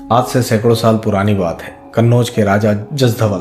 आज से सैकड़ों साल पुरानी बात है। कन्नौज के राजा जसधवल,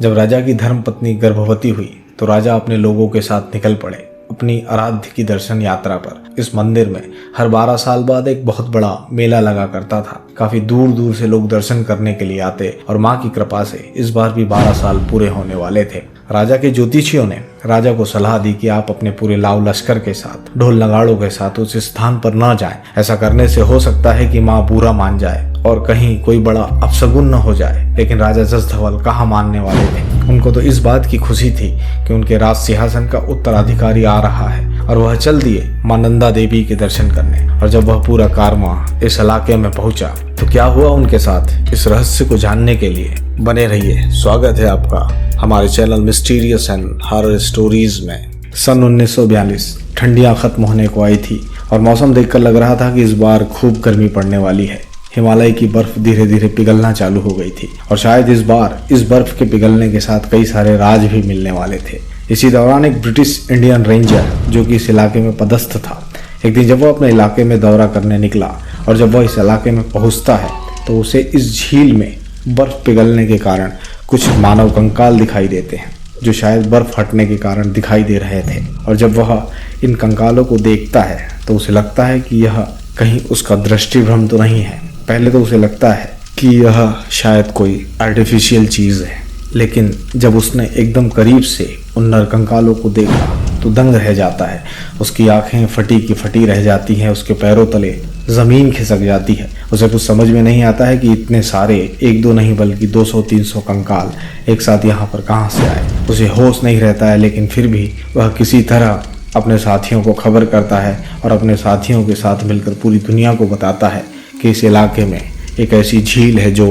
जब राजा की धर्मपत्नी गर्भवती हुई तो राजा अपने लोगों के साथ निकल पड़े अपनी आराध्य की दर्शन यात्रा पर। इस मंदिर में हर 12 साल बाद एक बहुत बड़ा मेला लगा करता था। काफी दूर दूर से लोग दर्शन करने के लिए आते और माँ की कृपा से इस बार भी 12 साल पूरे होने वाले थे। राजा के ज्योतिषियों ने राजा को सलाह दी कि आप अपने पूरे लाव लश्कर के साथ, ढोल नगाड़ों के साथ उस स्थान पर न जाएं। ऐसा करने से हो सकता है कि माँ बुरा मान जाए और कहीं कोई बड़ा अपशगुन न हो जाए। लेकिन राजा जसधवल कहाँ मानने वाले थे। उनको तो इस बात की खुशी थी कि उनके राज सिंहासन का उत्तराधिकारी आ रहा है और वह चल दिए मां नंदा देवी के दर्शन करने। और जब वह पूरा कारवां इस इलाके में पहुंचा तो क्या हुआ उनके साथ, इस रहस्य को जानने के लिए बने रहिए। स्वागत है आपका हमारे channel mysterious and horror stories में। सन 1942 ठंडियां खत्म होने को आई थी और मौसम देखकर लग रहा था कि इस बार खूब गर्मी पड़ने वाली है। हिमालय की बर्फ धीरे धीरे पिघलना चालू हो गई थी और शायद इस बार इस बर्फ के पिघलने के साथ कई सारे राज भी मिलने वाले थे। इसी दौरान एक ब्रिटिश इंडियन रेंजर जो कि इस इलाके में पदस्थ था, एक दिन जब वह अपने इलाके में दौरा करने निकला और जब वह इस इलाके में पहुंचता है तो उसे इस झील में बर्फ पिघलने के कारण कुछ मानव कंकाल दिखाई देते हैं जो शायद बर्फ हटने के कारण दिखाई दे रहे थे। और जब वह इन कंकालों को देखता है तो उसे लगता है कि यह कहीं उसका दृष्टिभ्रम तो नहीं है। पहले तो उसे लगता है कि यह शायद कोई आर्टिफिशियल चीज़ है, लेकिन जब उसने एकदम करीब से उन नरकंकालों को देखा तो दंग रह जाता है। उसकी आंखें फटी की फटी रह जाती हैं, उसके पैरों तले ज़मीन खिसक जाती है। उसे कुछ समझ में नहीं आता है कि इतने सारे, एक दो नहीं बल्कि 200-300 कंकाल एक साथ यहाँ पर कहाँ से आए। उसे होश नहीं रहता है, लेकिन फिर भी वह किसी तरह अपने साथियों को खबर करता है और अपने साथियों के साथ मिलकर पूरी दुनिया को बताता है कि इस इलाके में एक ऐसी झील है जो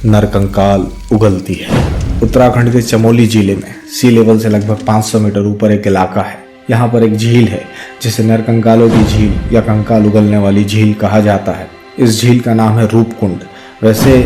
नरकंकाल उगलती है। उत्तराखंड के चमोली जिले में सी लेवल से लगभग 500 मीटर ऊपर एक इलाका है। यहाँ पर एक झील है जिसे नरकंकालों की झील या कंकाल उगलने वाली झील कहा जाता है। इस झील का नाम है रूपकुंड। वैसे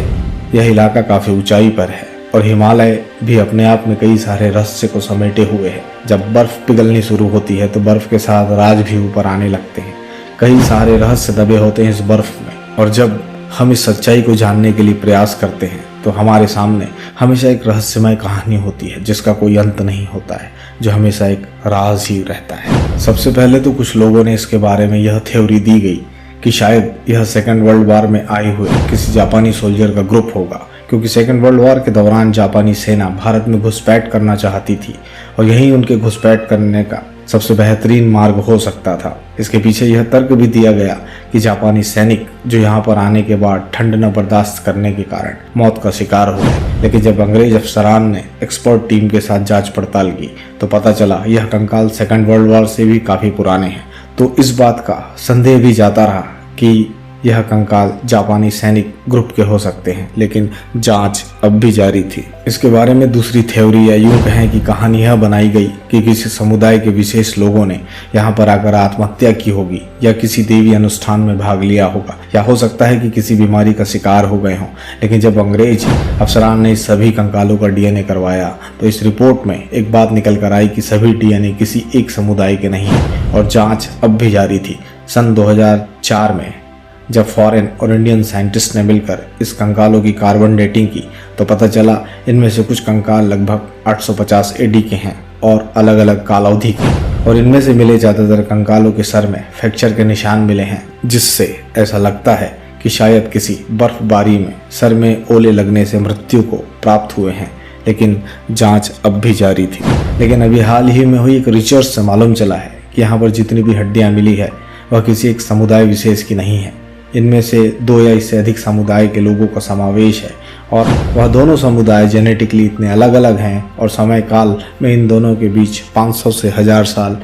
यह इलाका काफ़ी ऊंचाई पर है और हिमालय भी अपने आप में कई सारे रहस्य को समेटे हुए है। जब बर्फ पिघलनी शुरू होती है तो बर्फ के साथ राज भी ऊपर आने लगते हैं। कई सारे रहस्य दबे होते हैं इस बर्फ में और जब हम इस सच्चाई को जानने के लिए प्रयास करते हैं तो हमारे सामने हमेशा एक रहस्यमय कहानी होती है जिसका कोई अंत नहीं होता है, जो हमेशा एक राज ही रहता है। सबसे पहले तो कुछ लोगों ने इसके बारे में यह थ्योरी दी गई कि शायद यह सेकेंड वर्ल्ड वॉर में आए हुए किसी जापानी सोल्जर का ग्रुप होगा, क्योंकि सेकेंड वर्ल्ड वॉर के दौरान जापानी सेना भारत में घुसपैठ करना चाहती थी और यही उनके घुसपैठ करने का सबसे बेहतरीन मार्ग हो सकता था। इसके पीछे यह तर्क भी दिया गया कि जापानी सैनिक जो यहाँ पर आने के बाद ठंड न बर्दाश्त करने के कारण मौत का शिकार हो गए। लेकिन जब अंग्रेज अफसरान ने एक्सपर्ट टीम के साथ जांच पड़ताल की तो पता चला यह कंकाल सेकेंड वर्ल्ड वॉर से भी काफ़ी पुराने हैं। तो इस बात का संदेह भी जाता रहा कि यह कंकाल जापानी सैनिक ग्रुप के हो सकते हैं, लेकिन जांच अब भी जारी थी। इसके बारे में दूसरी थ्योरी या यूं कहें कि कहानी यह बनाई गई कि किसी समुदाय के विशेष लोगों ने यहाँ पर आकर आत्महत्या की होगी या किसी देवी अनुष्ठान में भाग लिया होगा, या हो सकता है कि किसी बीमारी का शिकार हो गए हों। लेकिन जब अंग्रेज अफसरान ने इस सभी कंकालों का DNA करवाया तो इस रिपोर्ट में एक बात निकल कर आई कि सभी DNA किसी एक समुदाय के नहीं है और जाँच अब भी जारी थी। सन 2004 में जब फॉरेन और इंडियन साइंटिस्ट ने मिलकर इस कंकालों की कार्बन डेटिंग की तो पता चला इनमें से कुछ कंकाल लगभग 850 AD के हैं और अलग अलग काल अवधि के, और इनमें से मिले ज़्यादातर कंकालों के सर में फ्रैक्चर के निशान मिले हैं, जिससे ऐसा लगता है कि शायद किसी बर्फबारी में सर में ओले लगने से मृत्यु को प्राप्त हुए हैं। लेकिन जाँच अब भी जारी थी। लेकिन अभी हाल ही में हुई एक रिसर्च से मालूम चला है कि यहाँ पर जितनी भी हड्डियाँ मिली है वह किसी एक समुदाय विशेष की नहीं है। इनमें से 2 या इससे अधिक समुदाय के लोगों का समावेश है और वह दोनों समुदाय जेनेटिकली इतने अलग अलग हैं और समय काल में इन दोनों के बीच 500 से 1000 साल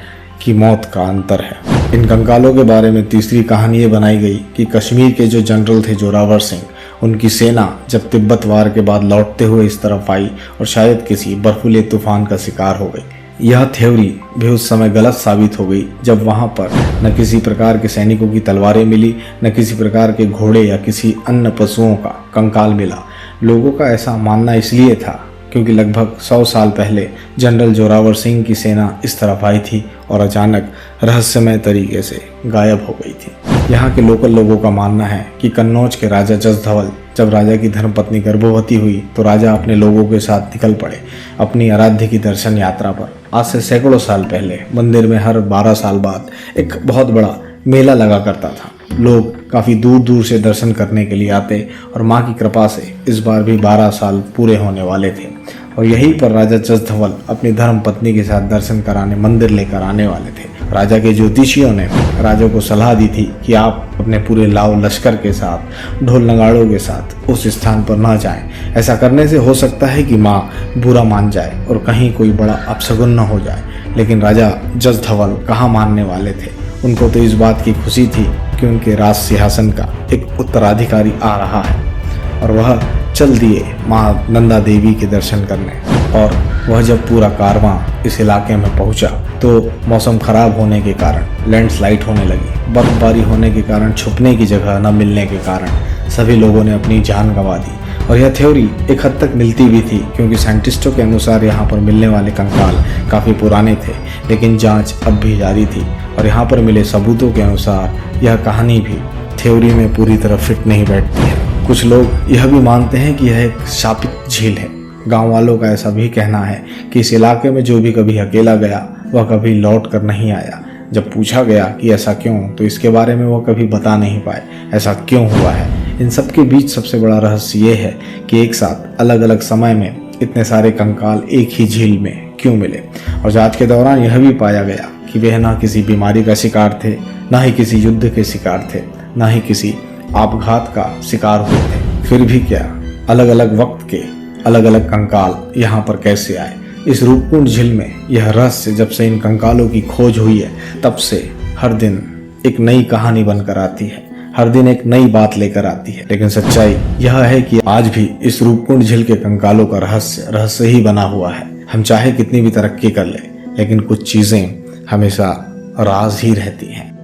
की मौत का अंतर है। इन कंकालों के बारे में तीसरी कहानी ये बनाई गई कि कश्मीर के जो जनरल थे जोरावर सिंह, उनकी सेना जब तिब्बत वार के बाद लौटते हुए इस तरफ आई और शायद किसी बर्फीले तूफान का शिकार हो गई। यह थ्योरी भी उस समय गलत साबित हो गई जब वहां पर न किसी प्रकार के सैनिकों की तलवारें मिली, न किसी प्रकार के घोड़े या किसी अन्य पशुओं का कंकाल मिला। लोगों का ऐसा मानना इसलिए था क्योंकि लगभग 100 साल पहले जनरल जोरावर सिंह की सेना इस तरफ आई थी और अचानक रहस्यमय तरीके से गायब हो गई थी। यहाँ के लोकल लोगों का मानना है कि कन्नौज के राजा जसधवल जब राजा की धर्मपत्नी गर्भवती हुई तो राजा अपने लोगों के साथ निकल पड़े अपनी आराध्य की दर्शन यात्रा पर। आज से सैकड़ों साल पहले मंदिर में हर 12 साल बाद एक बहुत बड़ा मेला लगा करता था। लोग काफ़ी दूर दूर से दर्शन करने के लिए आते और माँ की कृपा से इस बार भी 12 साल पूरे होने वाले थे और यहीं पर राजा जसधवल अपनी धर्म पत्नी के साथ दर्शन कराने मंदिर लेकर आने वाले थे। राजा के ज्योतिषियों ने राजा को सलाह दी थी कि आप अपने पूरे लाव लश्कर के साथ ढोल नगाड़ों के साथ उस स्थान पर न जाएं। ऐसा करने से हो सकता है कि माँ बुरा मान जाए और कहीं कोई बड़ा अपशगुन न हो जाए। लेकिन राजा जसधवल कहाँ मानने वाले थे। उनको तो इस बात की खुशी थी कि उनके राज सिंहासन का एक उत्तराधिकारी आ रहा है और वह चल दिए माँ नंदा देवी के दर्शन करने। और वह जब पूरा कारवां इस इलाके में पहुंचा तो मौसम खराब होने के कारण लैंडस्लाइड होने लगी। बर्फबारी होने के कारण छुपने की जगह न मिलने के कारण सभी लोगों ने अपनी जान गंवा दी। और यह थ्योरी एक हद तक मिलती भी थी क्योंकि साइंटिस्टों के अनुसार यहाँ पर मिलने वाले कंकाल काफ़ी पुराने थे, लेकिन जांच अब भी जारी थी और यहाँ पर मिले सबूतों के अनुसार यह कहानी भी थ्योरी में पूरी तरह फिट नहीं बैठती है। कुछ लोग यह भी मानते हैं कि यह एक शापित झील है। गांव वालों का ऐसा भी कहना है कि इस इलाके में जो भी कभी अकेला गया वह कभी लौट कर नहीं आया। जब पूछा गया कि ऐसा क्यों, तो इसके बारे में वह कभी बता नहीं पाए ऐसा क्यों हुआ है। इन सब के बीच सबसे बड़ा रहस्य ये है कि एक साथ अलग अलग समय में इतने सारे कंकाल एक ही झील में क्यों मिले। और जांच के दौरान यह भी पाया गया कि वे न किसी बीमारी का शिकार थे, न ही किसी युद्ध के शिकार थे, न ही किसी आपघात का शिकार हुए थे। फिर भी क्या अलग अलग वक्त के अलग अलग कंकाल यहाँ पर कैसे आए। इस रूपकुंड झील में यह रहस्य जब से इन कंकालों की खोज हुई है तब से हर दिन एक नई कहानी बनकर आती है, हर दिन एक नई बात लेकर आती है। लेकिन सच्चाई यह है कि आज भी इस रूपकुंड झील के कंकालों का रहस्य ही बना हुआ है। हम चाहे कितनी भी तरक्की कर ले, लेकिन कुछ चीजें हमेशा राज ही रहती हैं।